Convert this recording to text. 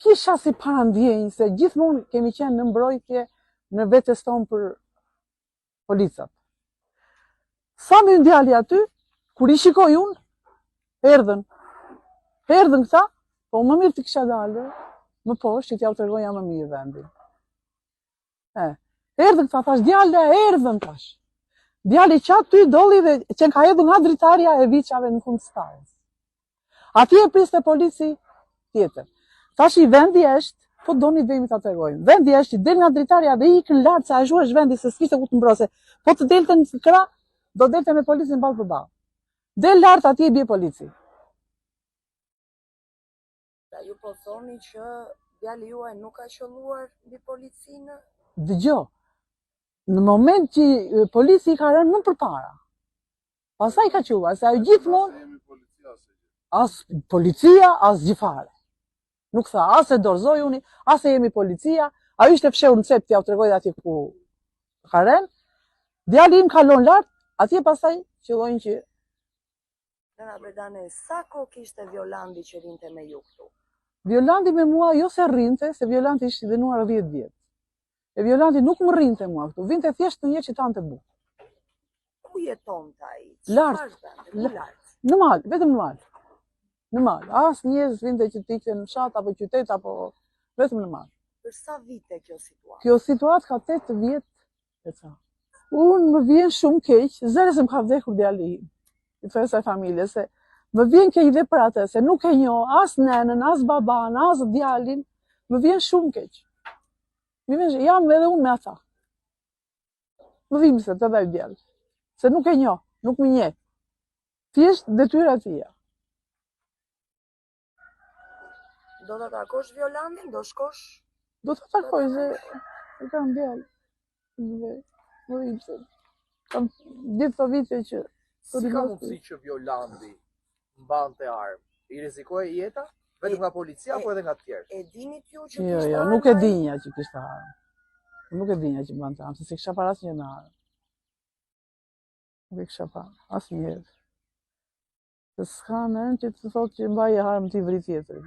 kisha si parandjenjë se gjithmonë kemi qenë në mbrojtje në vetes tonë për policat. Sa më ndjali aty, kur i shikoj unë, erdhën këta, po më mirë të kisha dalë, më poshtë që t'ja u tregoja më mirë vendin. Erdhën këta, thash, djale, erdhën tash. Djali qatë ty doli dhe që ka hedhur nga dritarja e viçave në fund stajës. Atje e priste polici tjetër. Thash i vendi është, po doni vemi ta tregojmë. Vendi është i del nga dritarja dhe ikën lart se ashtu është vendi se s'kishte ku të mbrose. Po të delte në krah, do delte me policin ballë për ballë. Del lart atje i bie polici. Ju po thoni që djali juaj nuk ka qelluar mbi policinë? Dëgjoj. Në moment që polici i ka rënë më përpara. Pastaj ka quar, se ajo gjithmonë as policia, as gjifare. Nuk tha, as e dorëzoj uni, as e jemi policia, ajo ishte fshehur në cep, t'ja u tregoj atje ku ka rënë. Djali im kalon lart, atje pastaj qellojnë që Nëna Berdane, sa kohë kishte Violandi që rinte me ju këtu? Violandi me mua jo se rrinte, se Violandi ishte dënuar 10 vjet. E Violandi nuk më rrinte mua këtu, vinte thjesht në një qytet të bukur. Ku jetonte ai? Lart. Në mal, vetëm në mal. Në mal. As njerëz vinte që të ikën në fshat apo qytet apo vetëm në mal. Për sa vite kjo situatë? Kjo situatë ka 8 vjet e ca. Unë më vjen shumë keq, zëre se më ka vdekur djali im. I thoj sa familje se më vjen keq dhe për atë se nuk e njoh as nenën, as baban, as djalin, më vjen shumë keq. Jam edhe unë me ata. Më vim se të dhe djallë. Se nuk e njoh, nuk më njeh. Thjesht detyra tia. Do të takosh Violandin? Do shkosh? Do të takoj se e kam djallë. Më vim se kam ditë të vite që... Si ka mundësi që Violandi mbante armë? I rrezikoi jeta? Vetëm nga policia apo edhe nga të tjerë? E dinit ju që Jo, nuk e dinja që kishte armë. Nuk e dinja që mbante armë, se si kisha para asnjë me armë. Nuk e kisha para, asnjëherë. Se s'ka nënë që të thotë që mbaj armë t'i vri tjetër.